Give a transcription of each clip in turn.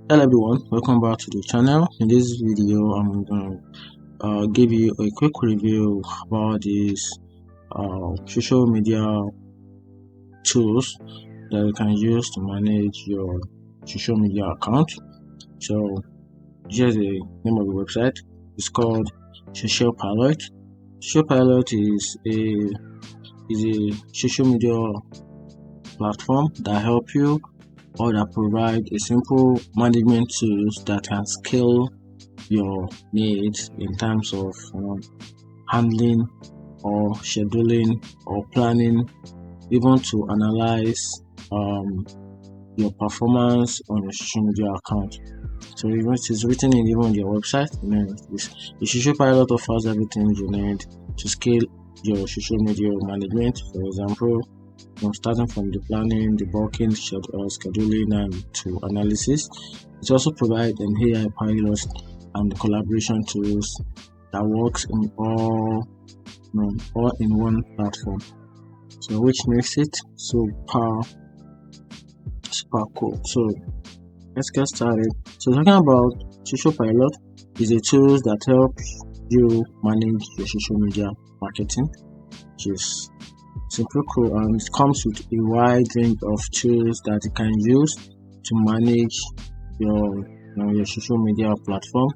Hello everyone, welcome back to the channel. In this video, I'm going to give you a quick review about these social media tools that you can use to manage your social media account. So here's the name of the website. It's called SocialPilot. SocialPilot is a social media platform that help you or that provide a simple management tools that can scale your needs in terms of handling or scheduling or planning, even to analyze your performance on your social media account. So it is written in even your website. The SocialPilot offers everything you need to scale your social media management. For example, starting from the planning, the bulking, scheduling, and to analysis. It also provides an AI pilot and the collaboration tools that works in all in one platform. So which makes it super cool. So let's get started. So talking about SocialPilot is a tool that helps you manage your social media marketing, which is super cool, and it comes with a wide range of tools that you can use to manage your social media platform.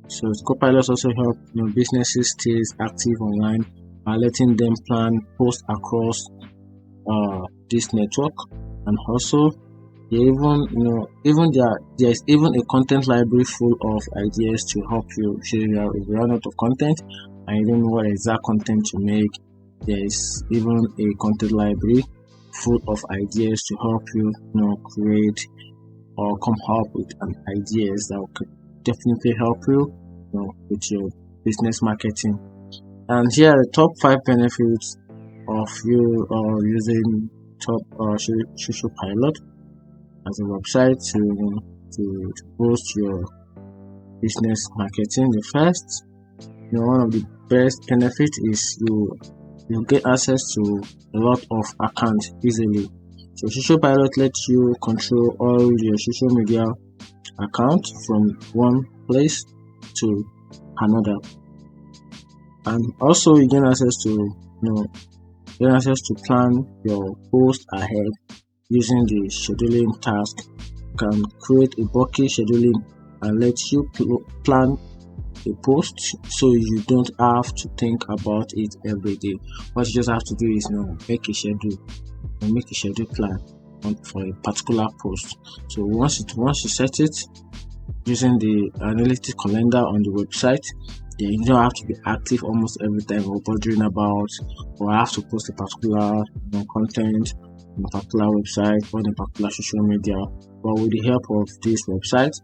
So Copilot also help businesses stay active online by letting them plan posts across this network, and also there is even a content library full of ideas to help you. If you run out of content and you don't know what exact content to make, there is even a content library full of ideas to help you, create or come up with ideas that could definitely help you, with your business marketing. And here are the top 5 benefits of you using SocialPilot as a website to boost your business marketing. The first, one of the best benefits is you get access to a lot of accounts easily. So SocialPilot lets you control all your social media accounts from one place to another, and also you gain access to plan your post ahead using the scheduling task. You can create a bulky scheduling and let you plan a post, so you don't have to think about it every day. What you just have to do is make a schedule plan for a particular post. So once you set it using the analytic calendar on the website, then you don't have to be active almost every time or bothering about, or have to post a particular content on a particular website or on a particular social media. But with the help of this website,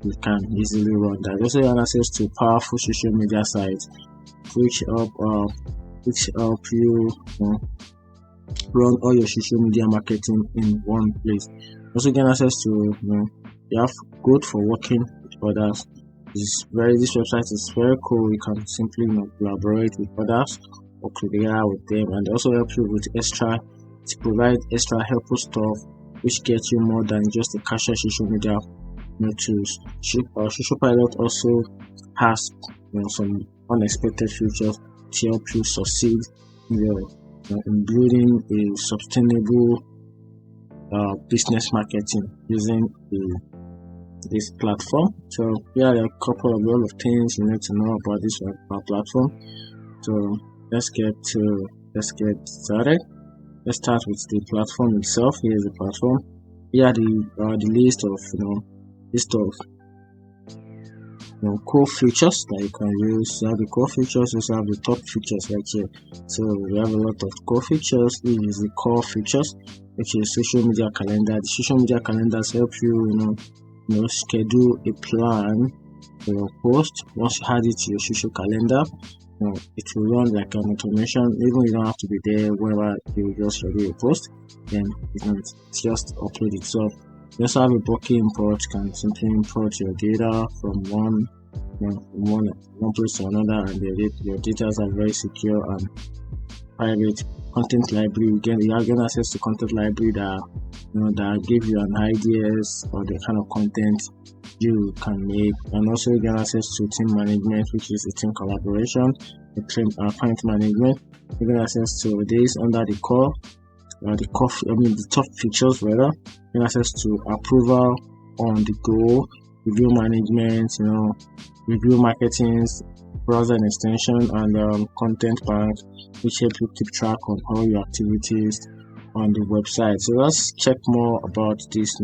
you can easily run that. Also, you have access to powerful social media sites which help you run all your social media marketing in one place. Also gain access to you have good for working with others. This website is very cool. You can simply collaborate with others, work together with them, and also help you with to provide extra helpful stuff which gets you more than just a casual social media tools. SocialPilot also has some unexpected features to help you succeed in building a sustainable business marketing using this platform. So here are a couple of things you need to know about this platform. So let's get started. Let's start with the platform itself. Here is the platform. Here are the list of core features that you can use. You have the core features, also have the top features right here. So we have a lot of core features. This is the core features, which is social media calendar. The social media calendars help you schedule a plan for your post. Once you add it to your social calendar, it will run like an automation. Even you don't have to be there wherever you just schedule a post, then it's just upload itself. You also have a bulky import. You can simply import your data from one place to another, and your data are very secure and private content library. You have gain access to content library that that give you an ideas or the kind of content you can make, and also get access to team management, which is a team collaboration, the team account management. You get access to this under the core, the top features rather. You get access to approval on the go, review management, review marketing, browser and extension, and content bank, which help you keep track on all your activities on the website. So let's check more about this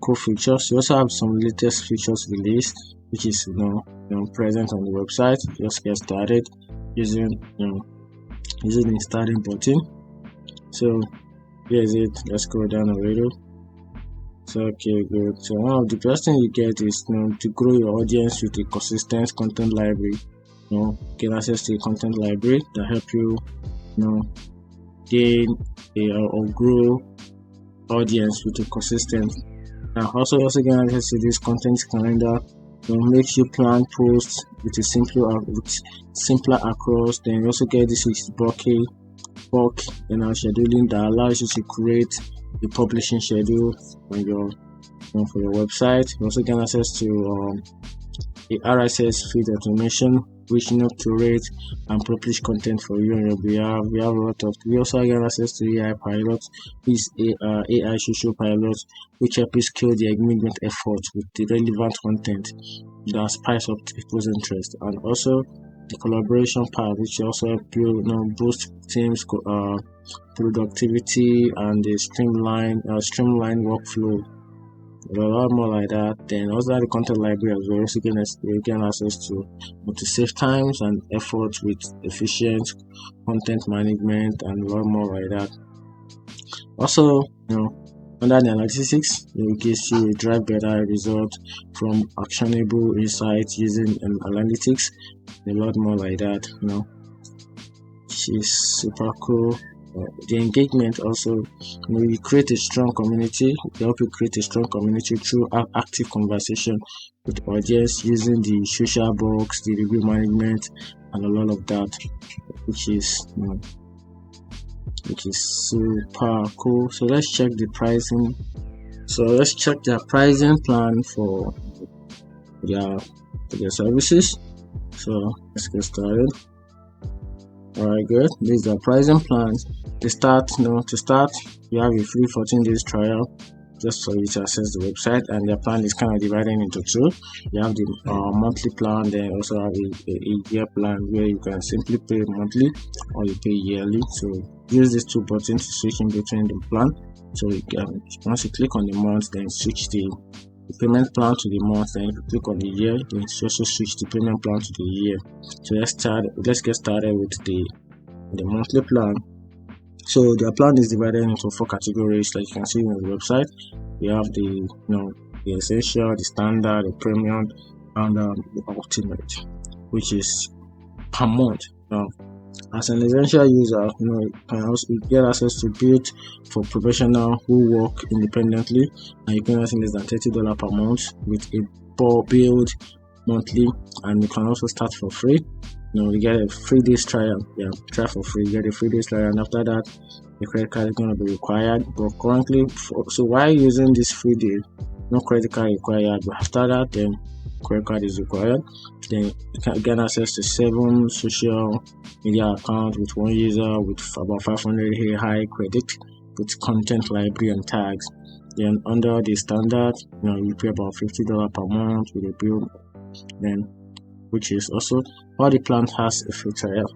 cool features. You also have some latest features released, which is present on the website. Just get started using the starting button. So here's it. Let's go down a little. So okay, good. So one of the best things you get is to grow your audience with a consistent content library. Get access to a content library that help you gain or grow audience with a consistent. And also get access to this content calendar. Makes you plan posts with a simpler across. Then you also get this bulk scheduling that allows you to create a publishing schedule for your website. You also get access to a RSS feed automation, which curate and publish content for you on your behalf. We also get access to AI Pilot, which is AI SocialPilot, which helps you scale the engagement effort with the relevant content that spice up people's interest, and also the collaboration part, which also help you boost teams productivity and the streamline workflow. A lot more like that. Then also the content library as well. Also gain access to save times and effort with efficient content management and a lot more like that. Also, under the analytics, it gives you a drive better result from actionable insights using analytics. A lot more like that. Which is super cool. The engagement also, you create a strong community. They help you create a strong community through active conversation with audience using the social box, the review management, and a lot of that, which is super cool. So let's check the pricing. So let's check their pricing plan for their services. So let's get started. Alright, good. These are pricing plans. To start, you have a free 14 days trial just for you to access the website, and their plan is kind of divided into two. You have the monthly plan, then also have a year plan where you can simply pay monthly or you pay yearly. So use these two buttons to switch in between the plan. So once you click on the month, then switch the payment plan to the month, then if you click on the year, then you also switch the payment plan to the year. So let's get started with the monthly plan. So their plan is divided into 4 categories, like you can see on the website. We have the the essential, the standard, the premium, and the ultimate, which is per month. Now, as an essential user, you can also get access to build for professionals who work independently, and you can access less than $30 per month with a build monthly, and you can also start for free. You get a 3 days trial. Try for free. You get a 3 days trial, and after that, the credit card is going to be required. But currently, so while using this 3 days, no credit card required. But after that, then credit card is required. Then you can get access to 7 social media accounts with 1 user with about 500 high credit with content library and tags. Then under the standard, you pay about $50 per month with a bill. Then, which is also all the plan has a free trial.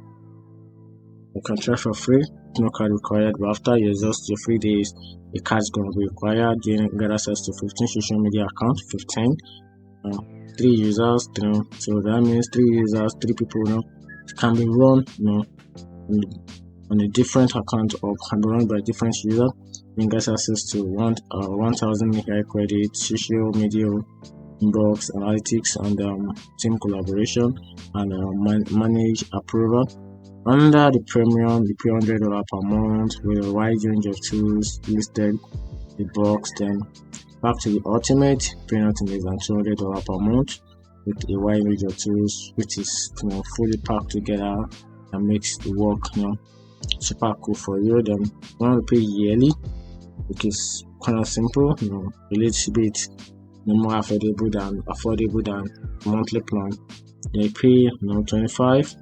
You can try for free, no card required. But after you exhaust your 3 days, a card is going to be required. You get access to 15 social media accounts, 15. 3 users, so that means 3 users, 3 people, can be run, on a different account or can be run by different users. You get access to 1,000 high credit, social media, inbox, analytics, and team collaboration, and manage approval. Under the premium, you pay $100 per month with a wide range of tools listed in the box. Then back to the ultimate, paying nothing less than $200 per month with a wide range of tools, which is fully packed together and makes the work super cool for you. Then you want to pay yearly, which is kind of simple, a little bit more affordable than monthly plan. They pay 25,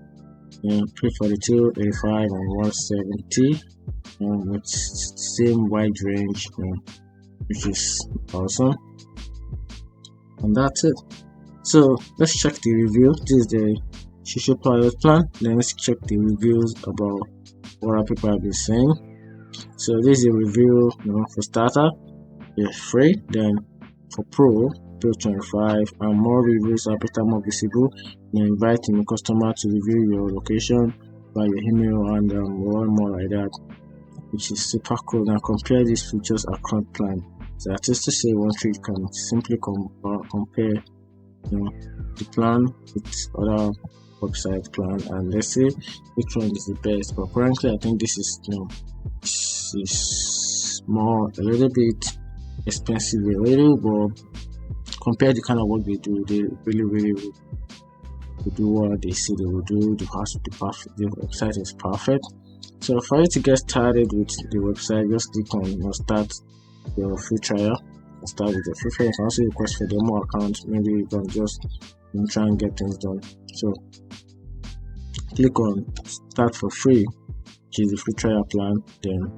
pay 42, 85, and 170, with same wide range, which is awesome. And that's it. So let's check the review. This is the SocialPilot plan. Then let's check the reviews about what people have been saying. So this is a review, for starter, it's free. Then for pro, pay 25, and more reviews are better, more visible. You invite a customer to review your location by your email and one more like that, which is super cool. Now compare these features at current plan. So that is to say, one trade can simply compare the plan with other website plan, and let's see which one is the best. But currently I think this is is more a little bit expensive, but compare the kind of work they do, they really will do what they say they will do. The website is perfect. So for you to get started with the website, just click on start your free trial. Start with your free trial. You can also request for demo account. Maybe you can just try and get things done. So click on start for free, which is the free trial plan. Then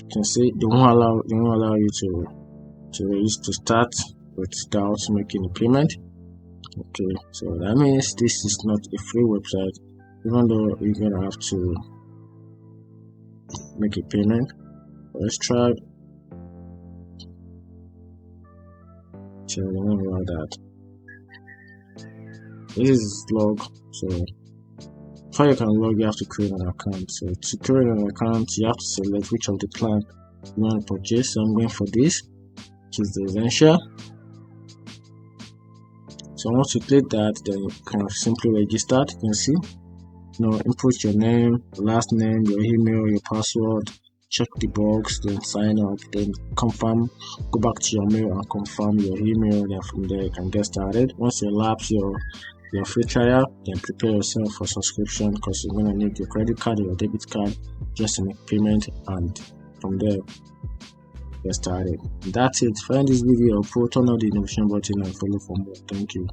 you can see they won't allow you to start without making a payment. Okay, so that means this is not a free website, even though you're gonna have to make a payment. Let's try. So remember that this is log. So before you can log, you have to create an account. So to create an account, you have to select which of the plan you want to purchase. So I'm going for this, which is the essential. So once you click that, then you can simply register. You can see, input your name, last name, your email, your password, check the box, then sign up, then confirm, go back to your mail and confirm your email. Then from there you can get started. Once you lapse your free trial, then prepare yourself for subscription, because you're going to need your credit card or your debit card just to make payment, and from there get started. That's it. Find this video, turn on the notification button and follow for more. Thank you.